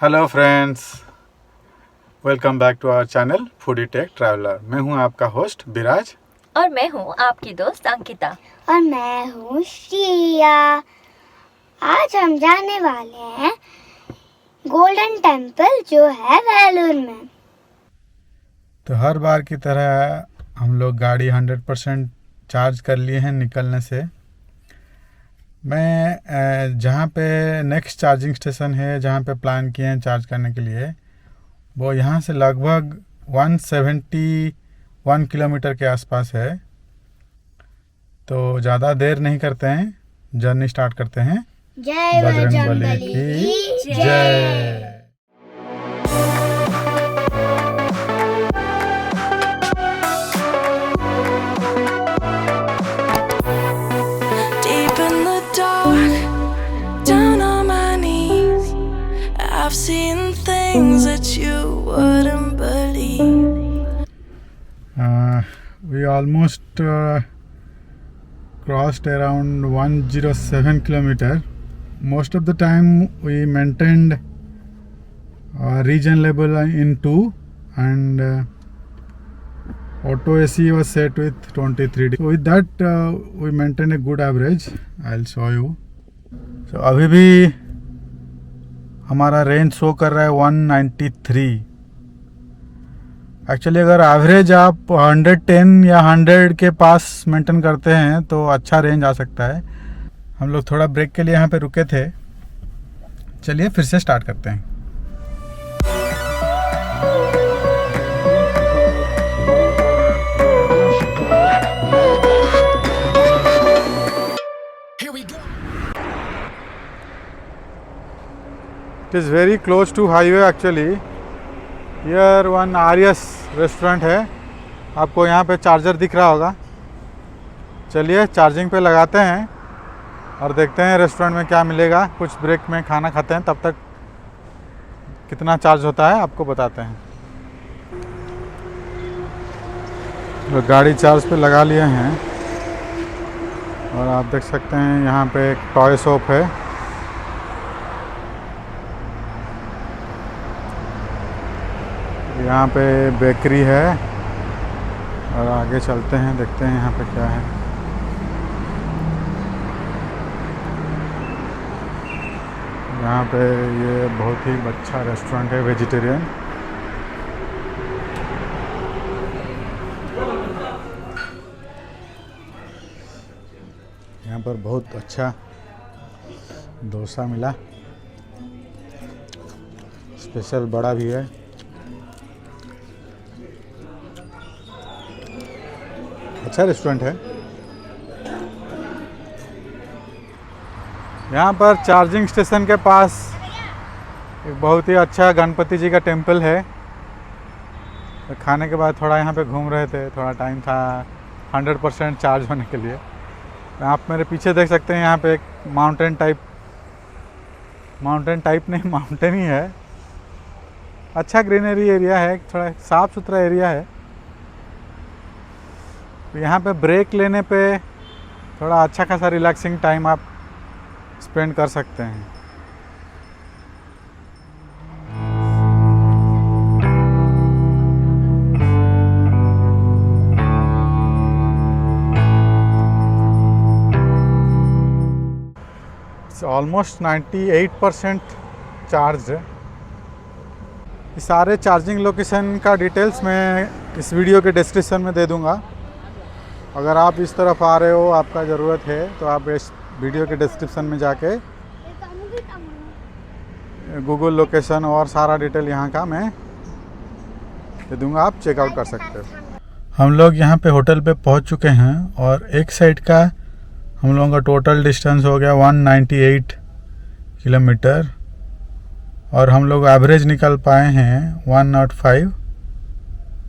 Hello friends, welcome back to our channel foodie tech traveller. मैं हूं आपका host विराज और मैं हूं आपकी दोस्त अंकिता। और मैं हूँ श्रिया। आज हम जाने वाले हैं गोल्डन टेम्पल जो है वेलूर में। तो हर बार की तरह हम लोग गाड़ी 100% चार्ज कर लिए हैं निकलने से। मैं जहाँ पे नेक्स्ट चार्जिंग स्टेशन है, जहाँ पे प्लान किए हैं चार्ज करने के लिए, वो यहाँ से लगभग 171 किलोमीटर के आसपास है। तो ज़्यादा देर नहीं करते हैं, जर्नी स्टार्ट करते हैं। जय बजरंगबली की जय। Deep in the dark, down on my knees, I've seen things that you wouldn't believe. We almost crossed around 107 kilometer. Most of the time we maintained region level in 2 and auto AC was set with 23. So with that we maintained a good average. I'll show you. So अभी भी हमारा range show कर रहा है 193. Actually अगर average आप 110 या 100 के पास मेंटेन करते हैं तो अच्छा रेंज आ सकता है। हम लोग थोड़ा ब्रेक के लिए यहाँ पे रुके थे। चलिए फिर से स्टार्ट करते हैं। It is very close to highway actually. Here one Aryas restaurant है, आपको यहाँ पे चार्जर दिख रहा होगा। चलिए चार्जिंग पे लगाते हैं और देखते हैं रेस्टोरेंट में क्या मिलेगा। कुछ ब्रेक में खाना खाते हैं, तब तक कितना चार्ज होता है आपको बताते हैं। तो गाड़ी चार्ज पे लगा लिए हैं और आप देख सकते हैं यहाँ पे एक टॉय शॉप है। यहाँ पे बेकरी है और आगे चलते हैं, देखते हैं यहाँ पे क्या है। यहाँ पे ये बहुत ही अच्छा रेस्टोरेंट है, वेजिटेरियन। यहाँ पर बहुत अच्छा डोसा मिला, स्पेशल बड़ा भी है। अच्छा रेस्टोरेंट है। यहाँ पर चार्जिंग स्टेशन के पास एक बहुत ही अच्छा गणपति जी का टेम्पल है। तो खाने के बाद थोड़ा यहाँ पे घूम रहे थे, थोड़ा टाइम था 100% चार्ज होने के लिए। आप मेरे पीछे देख सकते हैं, यहाँ पे एक माउंटेन टाइप नहीं, माउंटेन ही है। अच्छा ग्रीनरी एरिया है, थोड़ा साफ़ सुथरा एरिया है। तो यहाँ पे ब्रेक लेने पे थोड़ा अच्छा खासा रिलैक्सिंग टाइम आप स्पेंड कर सकते हैं। इट्स ऑलमोस्ट 98% चार्ज है। सारे चार्जिंग लोकेशन का डिटेल्स मैं इस वीडियो के डिस्क्रिप्शन में दे दूँगा। अगर आप इस तरफ आ रहे हो, आपका ज़रूरत है, तो आप इस वीडियो के डिस्क्रिप्शन में जाके गूगल लोकेशन और सारा डिटेल यहाँ का मैं दे दूँगा, आप चेकआउट कर सकते हो। हम लोग यहाँ पे होटल पे पहुँच चुके हैं और एक साइड का हम लोगों का टोटल डिस्टेंस हो गया 198 किलोमीटर और हम लोग एवरेज निकल पाए हैं 105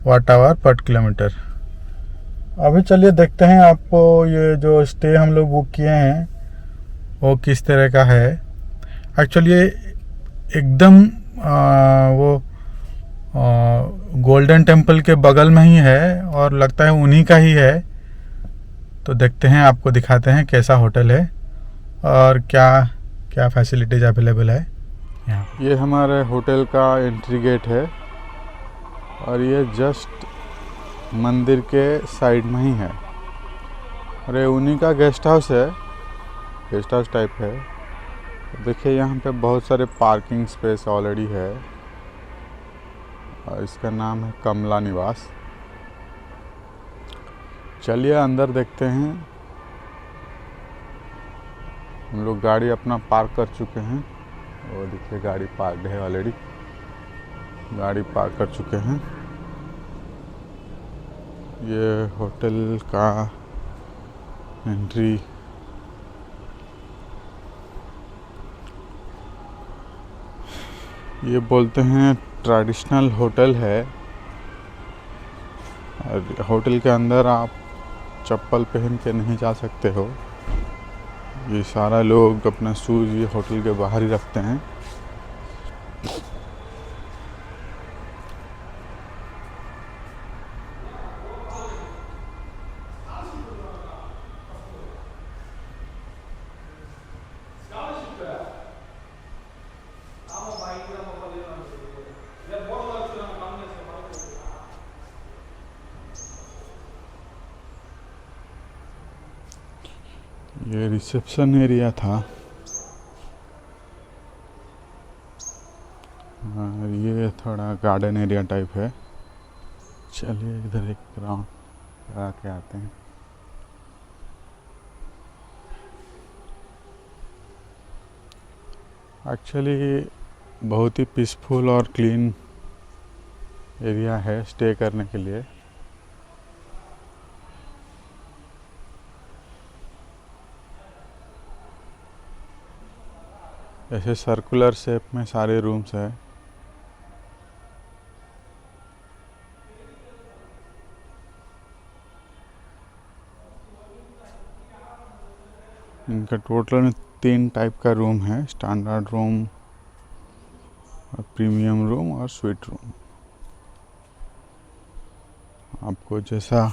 वाट-आवर पर किलोमीटर। अभी चलिए देखते हैं आपको ये जो स्टे हम लोग बुक किए हैं वो किस तरह का है। एक्चुअली एकदम वो गोल्डन टेम्पल के बगल में ही है और लगता है उन्हीं का ही है। तो देखते हैं, आपको दिखाते हैं कैसा होटल है और क्या क्या फैसिलिटीज़ अवेलेबल है यहाँ ये हमारे होटल का एंट्री गेट है और ये जस्ट मंदिर के साइड में ही है और ये उन्हीं का गेस्ट हाउस है, गेस्ट हाउस टाइप है। देखिए यहाँ पे बहुत सारे पार्किंग स्पेस ऑलरेडी है और इसका नाम है कमला निवास। चलिए अंदर देखते हैं। हम लोग गाड़ी अपना पार्क कर चुके हैं और देखिए गाड़ी पार्कड है ऑलरेडी, गाड़ी पार्क कर चुके हैं। ये होटल का एंट्री ये बोलते हैं ट्रेडिशनल होटल है और होटल के अंदर आप चप्पल पहन के नहीं जा सकते हो। ये सारा लोग अपना शूज़ ये होटल के बाहर ही रखते हैं। ये रिसेप्शन एरिया था और ये थोड़ा गार्डन एरिया टाइप है। चलिए इधर एक राउंड लगा के आते हैं। एक्चुअली बहुत ही पीसफुल और क्लीन एरिया है स्टे करने के लिए। ऐसे सर्कुलर शेप में सारे रूम्स हैं। इनका टोटल में 3 टाइप का रूम है, स्टैंडर्ड रूम, प्रीमियम रूम और स्वीट रूम। आपको जैसा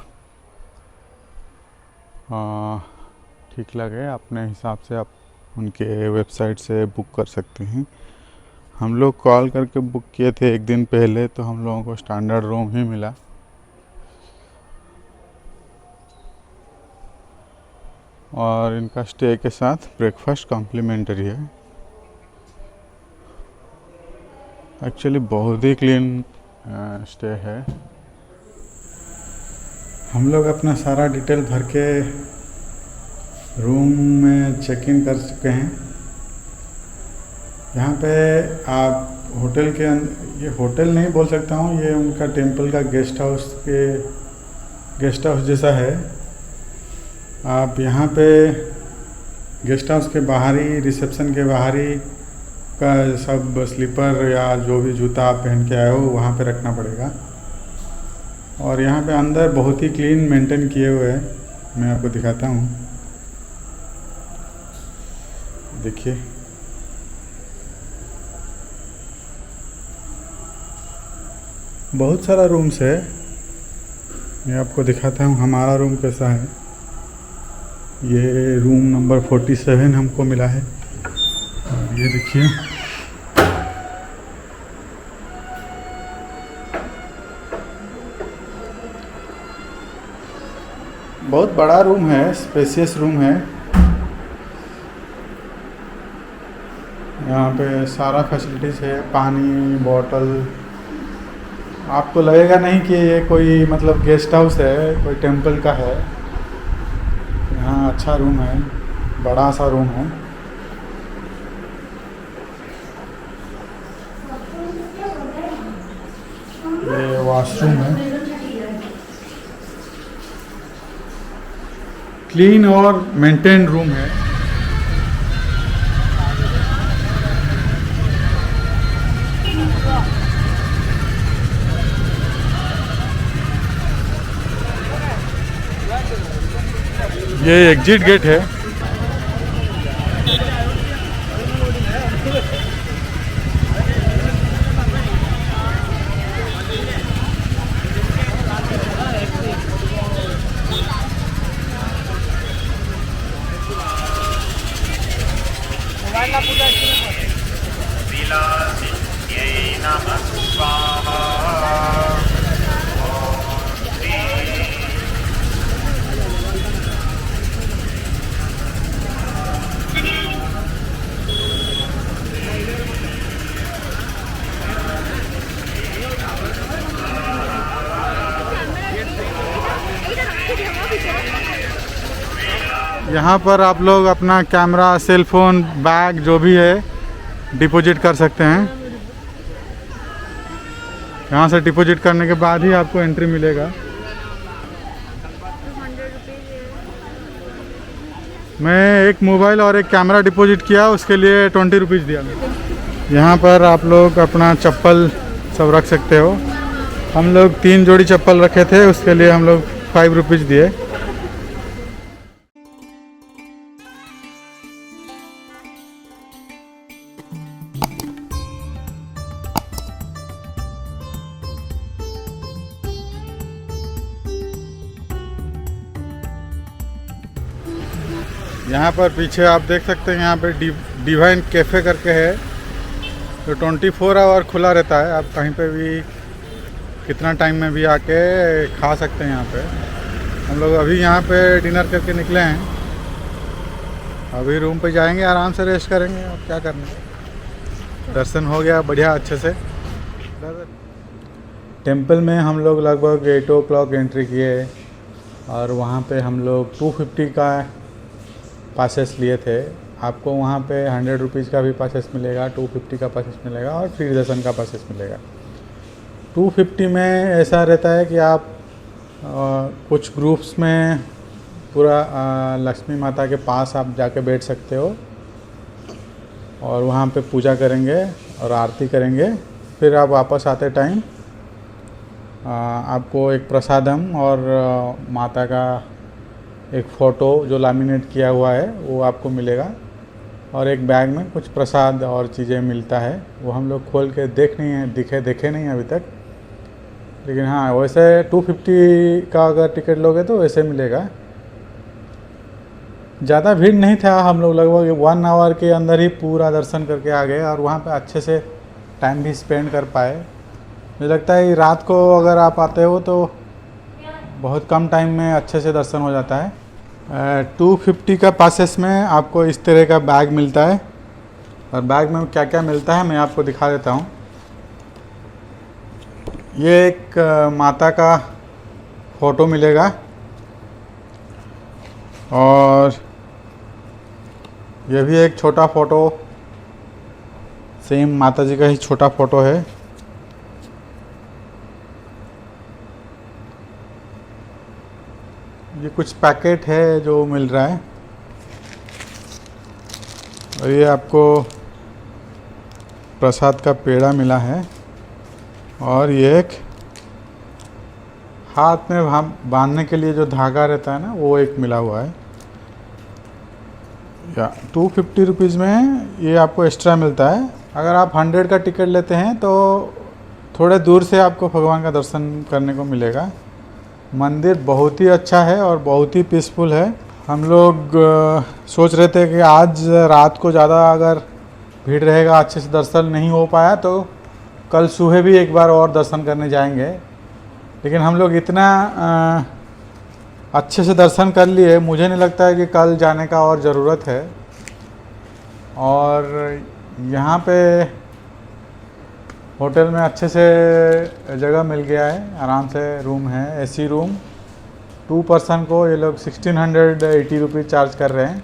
ठीक लगे अपने हिसाब से आप उनके वेबसाइट से बुक कर सकते हैं। हम लोग कॉल करके बुक किए थे एक दिन पहले, तो हम लोगों को स्टैंडर्ड रूम ही मिला। और इनका स्टे के साथ ब्रेकफास्ट कॉम्प्लीमेंट्री है। एक्चुअली बहुत ही क्लीन स्टे है। हम लोग अपना सारा डिटेल भर के रूम में चेक इन कर चुके हैं। यहाँ पे आप होटल के ये होटल नहीं बोल सकता हूँ, ये उनका टेम्पल का गेस्ट हाउस जैसा है। आप यहाँ पे गेस्ट हाउस के बाहरी, रिसेप्शन के बाहरी का सब स्लीपर या जो भी जूता आप पहन के आए हो वहाँ पे रखना पड़ेगा। और यहाँ पे अंदर बहुत ही क्लीन मेंटेन किए हुए हैं। मैं आपको दिखाता हूँ, देखिए। बहुत सारा रूम्स है, मैं आपको दिखाता हूँ हमारा रूम कैसा है। ये रूम नंबर 47 हमको मिला है और ये देखिए बहुत बड़ा रूम है, स्पेसियस रूम है। यहाँ पे सारा फैसिलिटीज़ है, पानी बॉटल। आपको लगेगा नहीं कि ये कोई मतलब गेस्ट हाउस है, कोई टेंपल का है। यहाँ अच्छा रूम है, बड़ा सा रूम है। ये वॉशरूम है, क्लीन और मेंटेन रूम है। ये एग्जिट गेट है। कैलासिन्यै नमः स्वाहा। यहाँ पर आप लोग अपना कैमरा, सेल फोन, बैग जो भी है डिपॉजिट कर सकते हैं। यहाँ से डिपॉजिट करने के बाद ही आपको एंट्री मिलेगा। मैं एक मोबाइल और एक कैमरा डिपॉजिट किया, उसके लिए 20 रुपीज़ दिया। यहाँ पर आप लोग अपना चप्पल सब रख सकते हो। हम लोग 3 जोड़ी चप्पल रखे थे, उसके लिए हम लोग 5 रुपीज़ दिए। यहाँ पर पीछे आप देख सकते हैं, यहाँ पे डिवाइन कैफ़े करके है, तो 24 आवर खुला रहता है। आप कहीं पे भी कितना टाइम में भी आके खा सकते हैं यहाँ पे। हम लोग अभी यहाँ पे डिनर करके निकले हैं, अभी रूम पे जाएंगे, आराम से रेस्ट करेंगे और क्या करना है। दर्शन हो गया बढ़िया अच्छे से। टेंपल में हम लोग लगभग 8 o'clock एंट्री किए और वहाँ पे हम लोग 250 का पासेस लिए थे। आपको वहाँ पे 100 रुपीज़ का भी पासेस मिलेगा, 250 का पासेस मिलेगा और फ्री दर्शन का पासेस मिलेगा। 250 में ऐसा रहता है कि आप कुछ ग्रुप्स में पूरा लक्ष्मी माता के पास आप जाके बैठ सकते हो और वहाँ पे पूजा करेंगे और आरती करेंगे। फिर आप वापस आते टाइम आपको एक प्रसादम और माता का एक फ़ोटो जो लैमिनेट किया हुआ है वो आपको मिलेगा और एक बैग में कुछ प्रसाद और चीज़ें मिलता है। वो हम लोग खोल के देखे नहीं अभी तक, लेकिन हाँ वैसे 250 का अगर टिकट लोगे तो वैसे मिलेगा। ज़्यादा भीड़ नहीं था, हम लोग लगभग 1 आवर के अंदर ही पूरा दर्शन करके आ गए और वहाँ पे अच्छे से टाइम भी स्पेंड कर पाए। मुझे लगता है रात को अगर आप आते हो तो बहुत कम टाइम में अच्छे से दर्शन हो जाता है। 250 का पासेस में आपको इस तरह का बैग मिलता है और बैग में क्या क्या मिलता है मैं आपको दिखा देता हूँ। ये एक माता का फ़ोटो मिलेगा और ये भी एक छोटा फ़ोटो, सेम माता जी का ही छोटा फ़ोटो है। ये कुछ पैकेट है जो मिल रहा है और ये आपको प्रसाद का पेड़ा मिला है और ये एक हाथ में बांधने के लिए जो धागा रहता है ना वो एक मिला हुआ है। या 250 रुपीज़ में ये आपको एक्स्ट्रा मिलता है। अगर आप 100 का टिकट लेते हैं तो थोड़े दूर से आपको भगवान का दर्शन करने को मिलेगा। मंदिर बहुत ही अच्छा है और बहुत ही पीसफुल है। हम लोग सोच रहे थे कि आज रात को ज़्यादा अगर भीड़ रहेगा, अच्छे से दर्शन नहीं हो पाया तो कल सुबह भी एक बार और दर्शन करने जाएंगे। लेकिन हम लोग इतना अच्छे से दर्शन कर लिए, मुझे नहीं लगता है कि कल जाने का और ज़रूरत है। और यहाँ पे होटल में अच्छे से जगह मिल गया है, आराम से रूम है, एसी रूम। 2 पर्सन को ये लोग 1680 रुपीज़ चार्ज कर रहे हैं।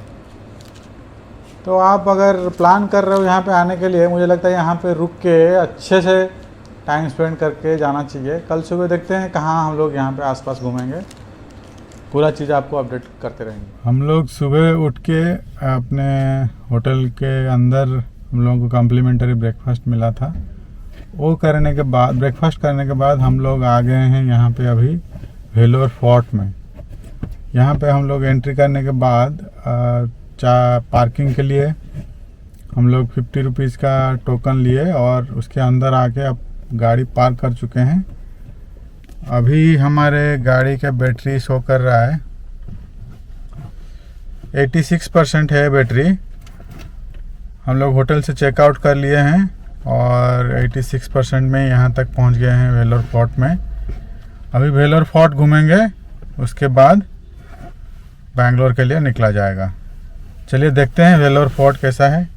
तो आप अगर प्लान कर रहे हो यहाँ पे आने के लिए, मुझे लगता है यहाँ पे रुक के अच्छे से टाइम स्पेंड करके जाना चाहिए। कल सुबह देखते हैं कहाँ हम लोग यहाँ पे आसपास घूमेंगे, पूरा चीज़ आपको अपडेट करते रहेंगे। हम लोग सुबह उठ के अपने होटल के अंदर हम लोगों को कॉम्प्लीमेंट्री ब्रेकफास्ट मिला था। वो करने के बाद, ब्रेकफास्ट करने के बाद हम लोग आ गए हैं यहाँ पे अभी वेलोर फोर्ट में। यहाँ पे हम लोग एंट्री करने के बाद पार्किंग के लिए हम लोग 50 रुपीज़ का टोकन लिए और उसके अंदर आके अब गाड़ी पार्क कर चुके हैं। अभी हमारे गाड़ी का बैटरी शो कर रहा है 86% है बैटरी। हम लोग होटल से चेकआउट कर लिए हैं और 86% में यहाँ तक पहुँच गए हैं वेलोर फोर्ट में। अभी वेलोर फोर्ट घूमेंगे, उसके बाद बैंगलोर के लिए निकला जाएगा। चलिए देखते हैं वेलोर फोर्ट कैसा है।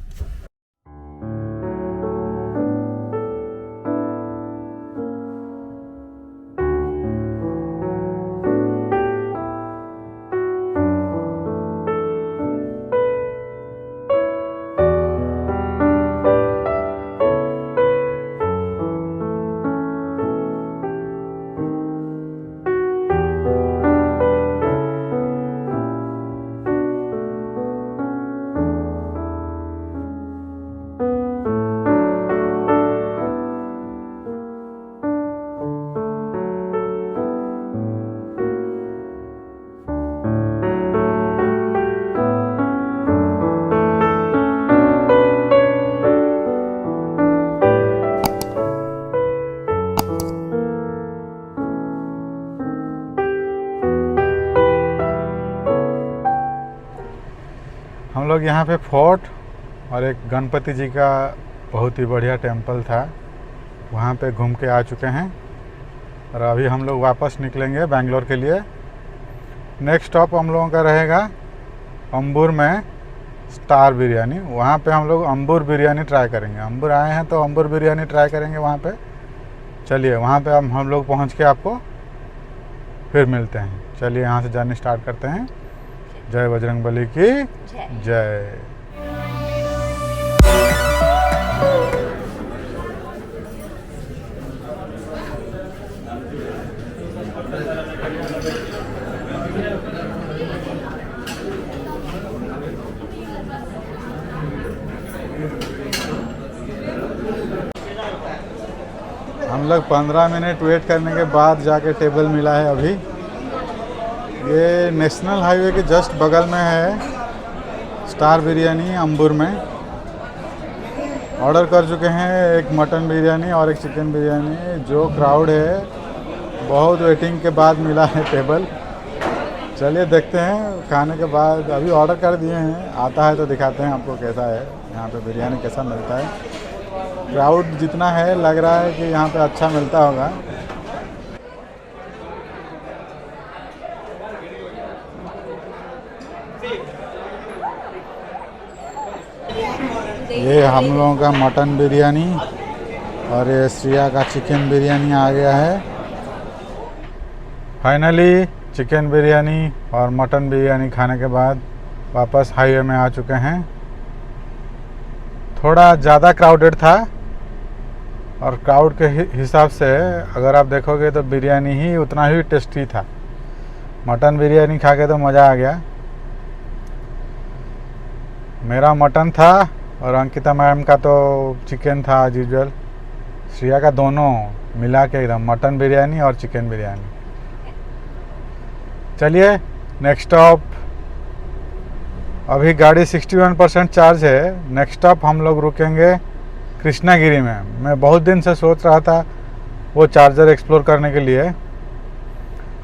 हम लोग यहाँ पे फोर्ट और एक गणपति जी का बहुत ही बढ़िया टेम्पल था, वहाँ पे घूम के आ चुके हैं और अभी हम लोग वापस निकलेंगे बैंगलोर के लिए। नेक्स्ट स्टॉप हम लोगों का रहेगा अंबूर में स्टार बिरयानी। वहाँ पे हम लोग अंबूर बिरयानी ट्राई करेंगे। अंबूर आए हैं तो अंबूर बिरयानी ट्राई करेंगे वहाँ पे। चलिए वहाँ पे हम लोग पहुँच के आपको फिर मिलते हैं। चलिए यहाँ से जर्नी स्टार्ट करते हैं। जय बजरंगबली की जय। हम लोग 15 मिनट वेट करने के बाद जाके टेबल मिला है। अभी ये नेशनल हाईवे के जस्ट बगल में है स्टार बिरयानी अंबूर में। ऑर्डर कर चुके हैं एक मटन बिरयानी और एक चिकन बिरयानी। जो क्राउड है, बहुत वेटिंग के बाद मिला है टेबल। चलिए देखते हैं खाने के बाद। अभी ऑर्डर कर दिए हैं, आता है तो दिखाते हैं आपको कैसा है यहाँ पे बिरयानी, कैसा मिलता है। क्राउड जितना है लग रहा है कि यहाँ पे अच्छा मिलता होगा। ये हम लोगों का मटन बिरयानी और ये श्रिया का चिकन बिरयानी आ गया है। फाइनली चिकन बिरयानी और मटन बिरयानी खाने के बाद वापस हाईवे में आ चुके हैं। थोड़ा ज़्यादा क्राउडेड था और क्राउड के हिसाब से अगर आप देखोगे तो बिरयानी ही उतना ही टेस्टी था। मटन बिरयानी खा के तो मज़ा आ गया। मेरा मटन था और अंकिता मैम का तो चिकन था एज यूजुअल। श्रिया का दोनों मिला के एकदम मटन बिरयानी और चिकन बिरयानी। चलिए नेक्स्ट स्टॉप, अभी गाड़ी 61% चार्ज है। नेक्स्ट स्टॉप हम लोग रुकेंगे कृष्णागिरी में। मैं बहुत दिन से सोच रहा था वो चार्जर एक्सप्लोर करने के लिए।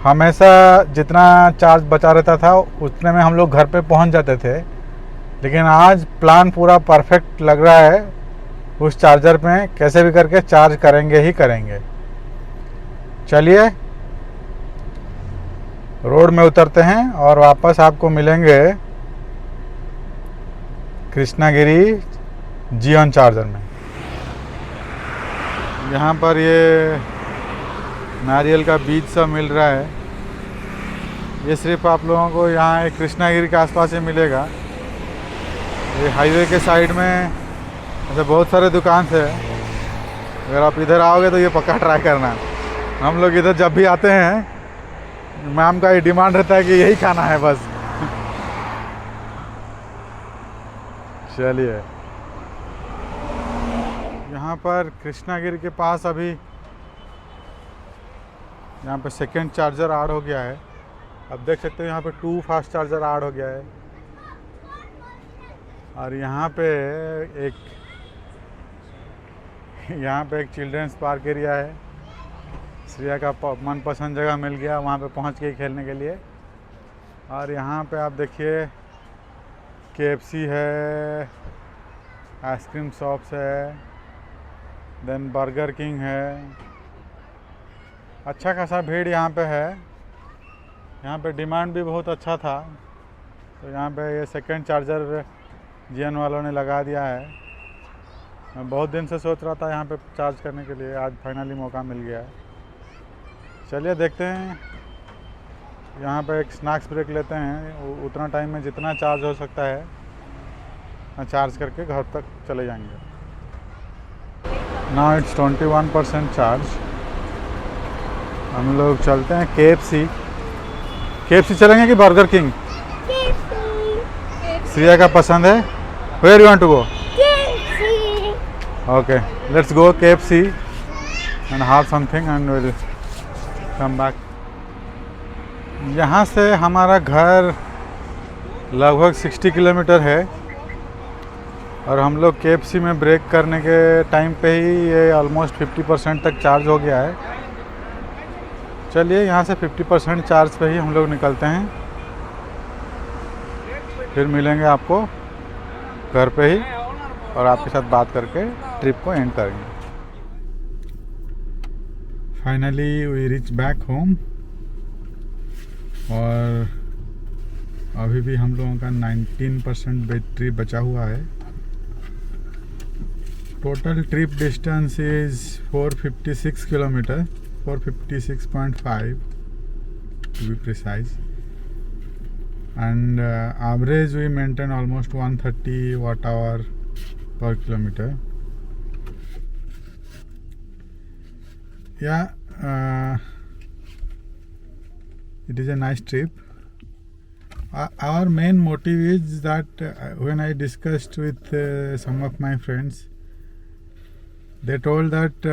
हमेशा जितना चार्ज बचा रहता था उतने में हम लोग घर पे पहुंच जाते थे, लेकिन आज प्लान पूरा परफेक्ट लग रहा है। उस चार्जर में कैसे भी करके चार्ज करेंगे ही करेंगे। चलिए रोड में उतरते हैं और वापस आपको मिलेंगे कृष्णागिरी जियोन चार्जर में। यहाँ पर ये नारियल का बीज सब मिल रहा है। ये सिर्फ आप लोगों को यहाँ एक कृष्णागिरी के आसपास ही मिलेगा। ये हाईवे के साइड में ऐसे बहुत सारे दुकान है। अगर आप इधर आओगे तो ये पक्का ट्राई करना। हम लोग इधर जब भी आते हैं, मैम का ये डिमांड रहता है कि यही खाना है बस। चलिए यहाँ पर कृष्णागिरी के पास अभी यहाँ पे सेकेंड चार्जर ऐड हो गया है। अब देख सकते हो यहाँ पे 2 फास्ट चार्जर ऐड हो गया है। और यहाँ पे एक चिल्ड्रंस पार्क एरिया है। श्रिया का मनपसंद जगह मिल गया, वहाँ पे पहुँच के खेलने के लिए। और यहाँ पे आप देखिए KFC है, आइसक्रीम शॉप्स है, देन बर्गर किंग है। अच्छा खासा भीड़ यहाँ पे है। यहाँ पे डिमांड भी बहुत अच्छा था, तो यहाँ पे ये सेकंड चार्जर जियन वालों ने लगा दिया है। मैं बहुत दिन से सोच रहा था यहाँ पे चार्ज करने के लिए, आज फाइनली मौका मिल गया है। चलिए देखते हैं, यहाँ पे एक स्नैक्स ब्रेक लेते हैं। उतना टाइम में जितना चार्ज हो सकता है चार्ज करके घर तक चले जाएंगे। Now it's 21% charge. हम लोग चलते हैं KFC चलेंगे कि बर्गर किंग? श्रिया का पसंद है। Where you want to go? Okay, let's go KFC and have something and will come back. यहाँ से हमारा घर लगभग 60 किलोमीटर है और हम लोग KFC में ब्रेक करने के टाइम पे ही ये ऑलमोस्ट 50% तक चार्ज हो गया है। चलिए यहाँ से 50% चार्ज पे ही हम लोग निकलते हैं, फिर मिलेंगे आपको घर पे ही और आपके साथ बात करके ट्रिप को एंड करेंगे। Finally we reach back home और अभी भी हम लोगों का 19% बैटरी बचा हुआ है। Total trip distance is 456 kilometre, 456.5 to be precise, and average we maintain almost 130 watt-hour per kilometer. Yeah, it is a nice trip. Our main motive is that when I discussed with some of my friends, they told that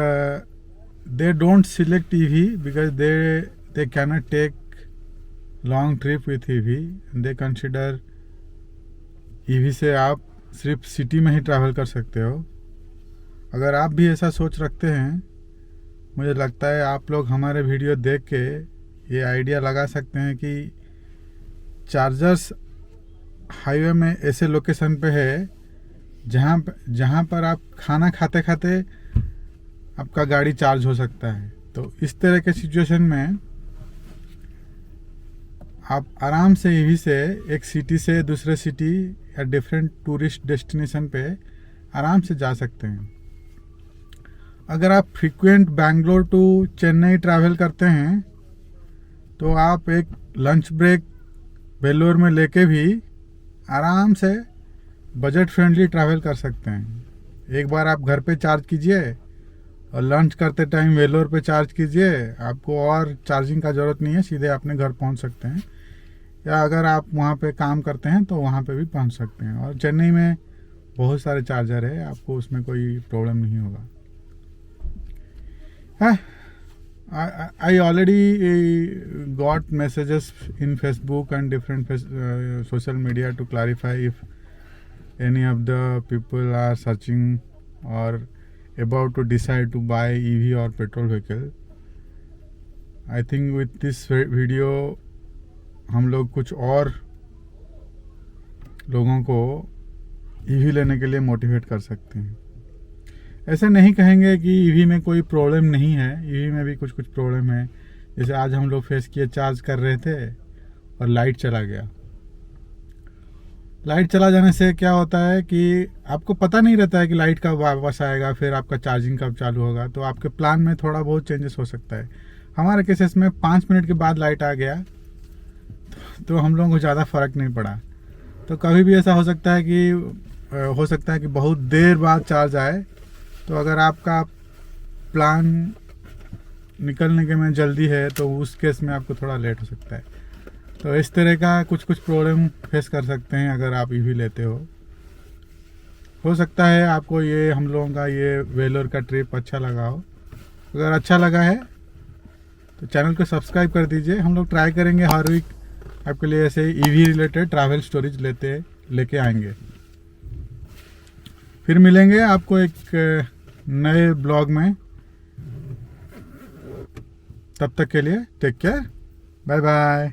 they don't select EV because they cannot take long trip with EV. They consider EV से आप सिर्फ city में ही travel कर सकते हो। अगर आप भी ऐसा सोच रखते हैं, मुझे लगता है आप लोग हमारे वीडियो देख के ये आइडिया लगा सकते हैं कि चार्जर्स हाईवे में ऐसे लोकेशन पे है जहाँ पर आप खाना खाते खाते आपका गाड़ी चार्ज हो सकता है। तो इस तरह के सिचुएशन में आप आराम से ईवी से एक सिटी से दूसरे सिटी या डिफरेंट टूरिस्ट डेस्टिनेशन पे आराम से जा सकते हैं। अगर आप frequent Bangalore to Chennai travel करते हैं तो आप एक लंच ब्रेक वेल्लोर में लेके भी आराम से बजट फ्रेंडली ट्रैवल कर सकते हैं। एक बार आप घर पे चार्ज कीजिए और लंच करते टाइम वेल्लोर पे चार्ज कीजिए, आपको और चार्जिंग का ज़रूरत नहीं है, सीधे अपने घर पहुंच सकते हैं। या अगर आप वहां पे काम करते हैं तो वहां पे भी पहुंच सकते हैं। और चेन्नई में बहुत सारे चार्जर है, आपको उसमें कोई प्रॉब्लम नहीं होगा। I already got messages in Facebook and different social media to clarify if any of the people are searching or about to decide to buy EV or petrol vehicle. I think with this video हम लोग कुछ और लोगों को EV लेने के लिए motivate कर सकते हैं। ऐसे नहीं कहेंगे कि ईवी में कोई प्रॉब्लम नहीं है, ईवी में भी कुछ प्रॉब्लम है। जैसे आज हम लोग फेस किए, चार्ज कर रहे थे और लाइट चला गया। लाइट चला जाने से क्या होता है कि आपको पता नहीं रहता है कि लाइट कब वापस आएगा, फिर आपका चार्जिंग कब चालू होगा। तो आपके प्लान में थोड़ा बहुत चेंजेस हो सकता है। हमारे केसेस में 5 मिनट के बाद लाइट आ गया तो हम लोगों को ज़्यादा फ़र्क नहीं पड़ा। तो कभी भी ऐसा हो सकता है कि बहुत देर बाद चार्ज आए। तो अगर आपका प्लान निकलने के में जल्दी है तो उस केस में आपको थोड़ा लेट हो सकता है। तो इस तरह का कुछ प्रॉब्लम फेस कर सकते हैं अगर आप ईवी लेते हो सकता है आपको ये हम लोगों का ये वेलोर का ट्रिप अच्छा लगा हो। अगर अच्छा लगा है तो चैनल को सब्सक्राइब कर दीजिए। हम लोग ट्राई करेंगे हर वीक आपके लिए ऐसे ईवी रिलेटेड ट्रैवल स्टोरीज लेके आएंगे। फिर मिलेंगे आपको एक नए ब्लॉग में। तब तक के लिए टेक केयर, बाय बाय।